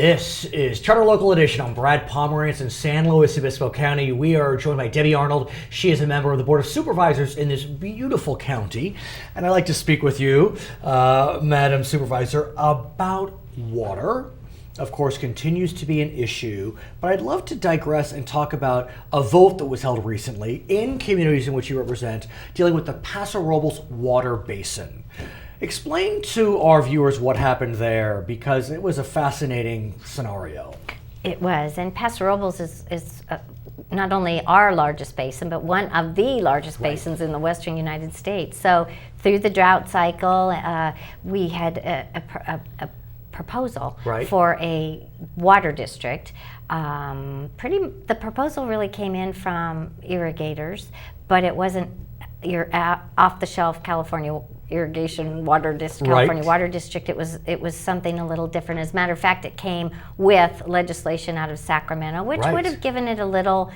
This is Charter Local Edition. I'm Brad Pomerance in San Luis Obispo County. We are joined by Debbie Arnold. She is a member of the Board of Supervisors in this beautiful county. And I'd like to speak with you, Madam Supervisor, about water. Of course, continues to be an issue, but I'd love to digress and talk about a vote that was held recently in communities in which you represent, dealing with the Paso Robles water basin. Explain to our viewers what happened there, because it was a fascinating scenario. It was, and Paso Robles is not only our largest basin, but one of the largest basins in the western United States. So through the drought cycle, we had a proposal for a water district. The proposal really came in from irrigators, but it wasn't your off-the-shelf California irrigation water district, California water district. It was something a little different. As a matter of fact, it came with legislation out of Sacramento, which would have given it a little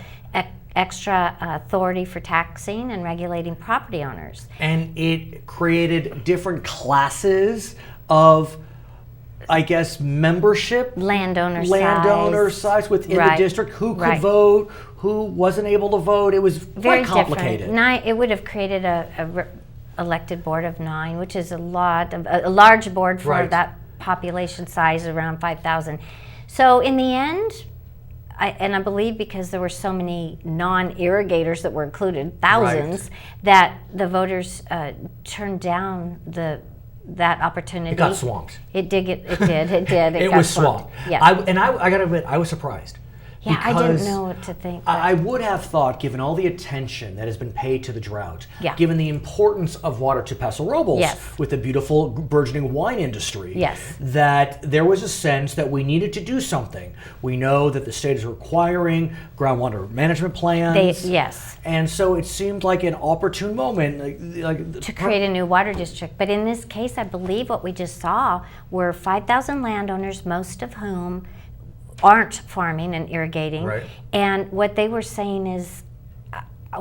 extra authority for taxing and regulating property owners. And it created different classes of, I guess, membership, landowner size within the district, who could vote, who wasn't able to vote. It was very complicated. It would have created a elected board of 9, which is a large board for that population size, around 5,000. So in the end, I believe because there were so many non-irrigators that were included, thousands, that the voters turned down that opportunity. It got swamped. It did. It was swamped. Yes. I got to admit, I was surprised. Yeah, I didn't know what to think. I would have thought, given all the attention that has been paid to the drought, given the importance of water to Paso Robles, with the beautiful burgeoning wine industry, that there was a sense that we needed to do something. We know that the state is requiring groundwater management plans. And so it seemed like an opportune moment to create a new water district. But in this case, I believe what we just saw were 5,000 landowners, most of whom aren't farming and irrigating, and what they were saying is,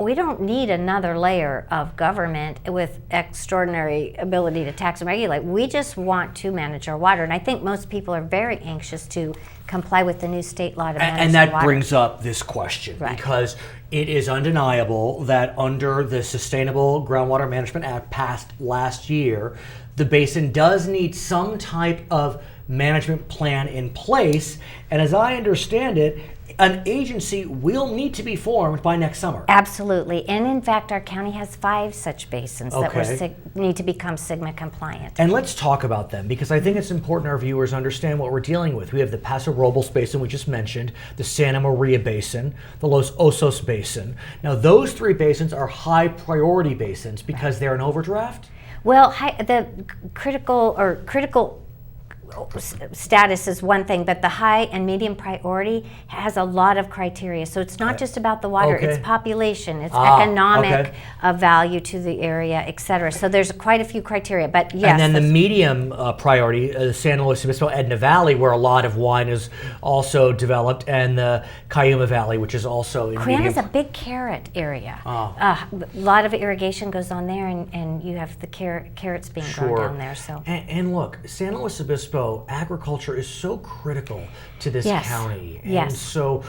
we don't need another layer of government with extraordinary ability to tax and regulate. We just want to manage our water, and I think most people are very anxious to comply with the new state law to manage and that water. brings up this question, because it is undeniable that under the Sustainable Groundwater Management Act passed last year, the basin does need some type of management plan in place, and as I understand it, an agency will need to be formed by next summer. Absolutely, and in fact, our county has 5 such basins that need to become SGMA compliant. And let's talk about them, because I think it's important our viewers understand what we're dealing with. We have the Paso Robles Basin we just mentioned, the Santa Maria Basin, the Los Osos Basin. Now, those 3 basins are high priority basins because they're in overdraft? Well, the critical status is one thing, but the high and medium priority has a lot of criteria. So it's not just about the water, it's population, it's economic value to the area, etc. So there's quite a few criteria, but yes. And then the medium priority, the San Luis Obispo Edna Valley, where a lot of wine is also developed, and the Cayuma Valley, which is also in Cayuma is a big carrot area. A lot of irrigation goes on there, and you have the carrots being grown down there. So and look, San Luis Obispo, agriculture is so critical to this county. And so,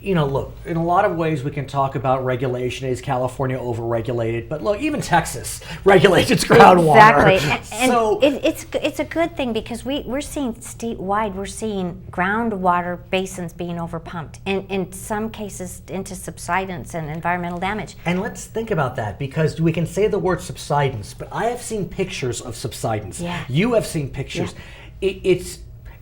look, in a lot of ways we can talk about regulation. Is California overregulated? But look, even Texas regulates its groundwater. Exactly. And so it's a good thing, because we're seeing statewide, we're seeing groundwater basins being overpumped, and in some cases into subsidence and environmental damage. And let's think about that, because we can say the word subsidence, but I have seen pictures of subsidence. You have seen pictures.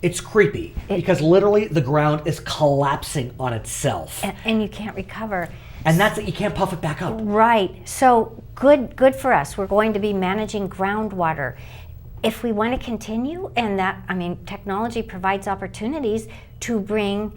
It's creepy, because literally the ground is collapsing on itself. And you can't recover. And that's it, you can't puff it back up. Right. So good for us. We're going to be managing groundwater. If we want to continue, and technology provides opportunities to bring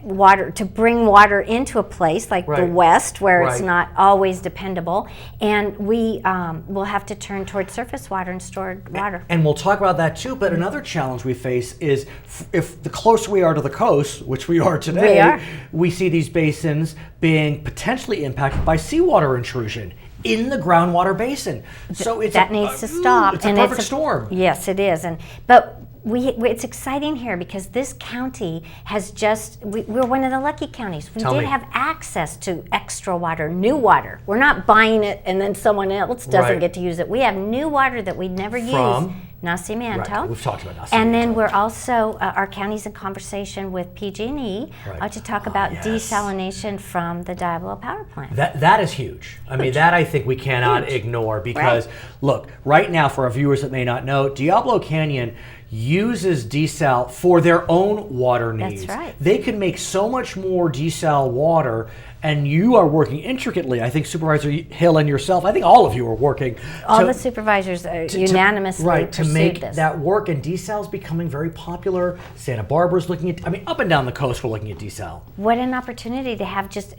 water into a place like the West, where it's not always dependable, and we will have to turn towards surface water and stored water. And we'll talk about that too, but another challenge we face is, if the closer we are to the coast, which we are today, we see these basins being potentially impacted by seawater intrusion in the groundwater basin. So that needs to stop. It's a perfect storm. Yes, it is. But It's exciting here because this county has we're one of the lucky counties. We did have access to extra water, new water. We're not buying it and then someone else doesn't get to use it. We have new water that we'd never used. Nacimiento. Right. We've talked about Nacimiento. And then we're also, our county's in conversation with PG&E to talk about desalination from the Diablo power plant. That is huge. I mean, that I think we cannot ignore because, look, right now for our viewers that may not know, Diablo Canyon uses desal for their own water needs. That's right. They can make so much more desal water, and you are working intricately. I think Supervisor Hill and yourself, I think all of you are working. All the supervisors unanimously to make that work, and desal is becoming very popular. Santa Barbara's looking at, I mean, up and down the coast we're looking at desal. What an opportunity to have just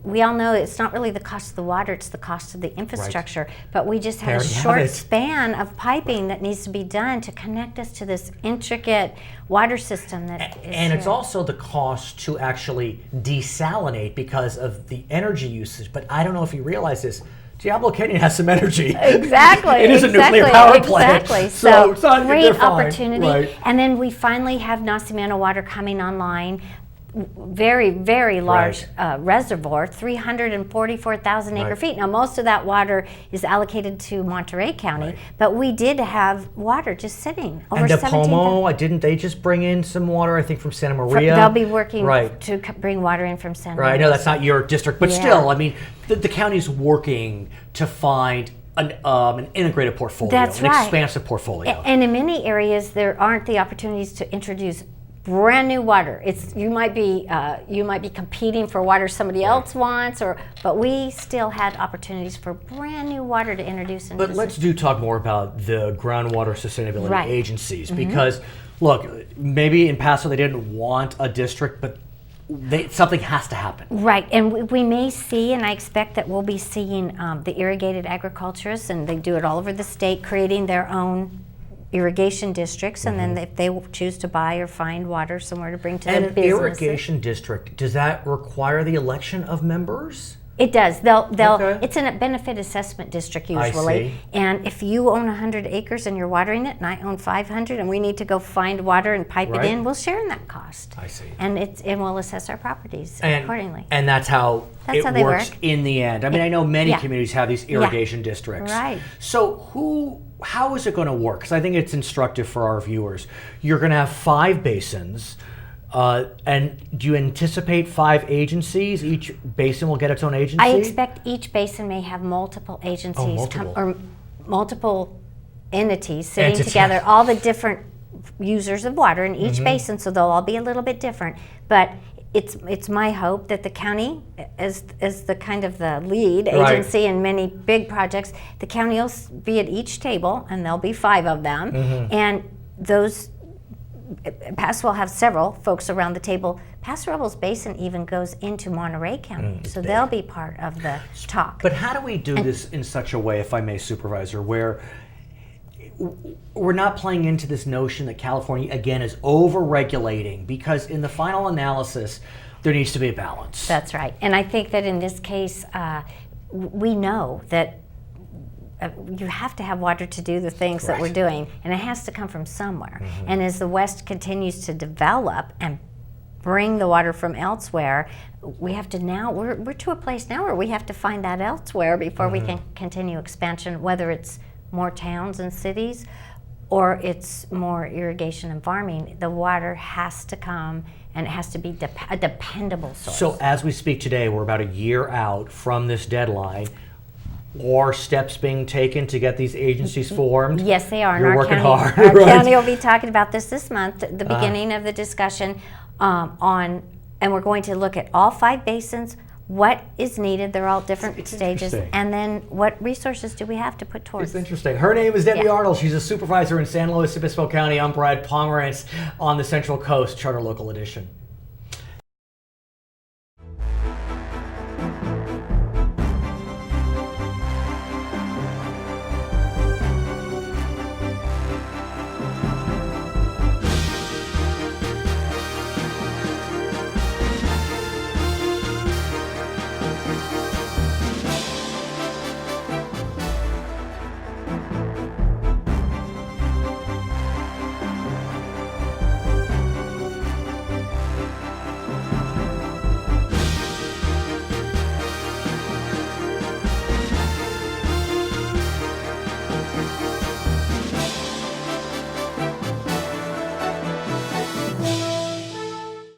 we all know it's not really the cost of the water, it's the cost of the infrastructure, but we just have a short span of piping that needs to be done to connect us to this intricate water system that is and it's also the cost to actually desalinate because of the energy usage. But I don't know if you realize this, Diablo Canyon has some energy. Exactly. It is a nuclear power plant. Exactly. So it's not, great opportunity. Right. And then we finally have Nacimiento water coming online. Very, very large reservoir, 344,000 acre feet. Now, most of that water is allocated to Monterey County, but we did have water just sitting over 17,000. And De didn't they just bring in some water, I think, from Santa Maria? They'll be working to bring water in from Santa Maria. Right, I know that's not your district, but still, I mean, the county's working to find an integrated portfolio, an expansive portfolio. And in many areas, there aren't the opportunities to introduce brand new water. You might be competing for water somebody else wants, but we still had opportunities for brand new water to introduce into But let's talk more about the groundwater sustainability agencies because, look, maybe in Paso they didn't want a district, but something has to happen. Right, and we may see, and I expect that we'll be seeing the irrigated agriculturists, and they do it all over the state, creating their own irrigation districts, and then if they choose to buy or find water somewhere to bring to their businesses. And an irrigation district, does that require the election of members? It does. It's a benefit assessment district usually. And if you own 100 acres and you're watering it, and I own 500, and we need to go find water and pipe it in, we'll share in that cost. I see. And we'll assess our properties accordingly. And that's how it works in the end. I mean, I know many communities have these irrigation districts. Right. So how is it going to work? Because I think it's instructive for our viewers. You're going to have 5 basins. And do you anticipate 5 agencies? Each basin will get its own agency? I expect each basin may have multiple agencies or multiple entities sitting together, all the different users of water in each basin, so they'll all be a little bit different. But it's my hope that the county, as the kind of the lead agency in many big projects, the county will be at each table, and there'll be 5 of them, and those. Paso will have several folks around the table. Paso Robles Basin even goes into Monterey County, so they'll be part of the talk. But how do we do this in such a way, if I may, Supervisor, where we're not playing into this notion that California, again, is over-regulating? Because in the final analysis, there needs to be a balance. That's right. And I think that in this case, we know that you have to have water to do the things that we're doing, and it has to come from somewhere. And as the West continues to develop and bring the water from elsewhere, we have to we're to a place now where we have to find that elsewhere before we can continue expansion, whether it's more towns and cities or it's more irrigation and farming. The water has to come, and it has to be a dependable source. So as we speak today, we're about a year out from this deadline. Are steps being taken to get these agencies formed? Yes, they are. You're working hard. Our county will be talking about this month, the beginning of the discussion and we're going to look at all 5 basins, what is needed. They're all different stages, and then what resources do we have to put towards. It's interesting. Her name is Debbie Arnold. She's a supervisor in San Luis Obispo County. I'm Brad Pomerance on the Central Coast, Charter Local Edition.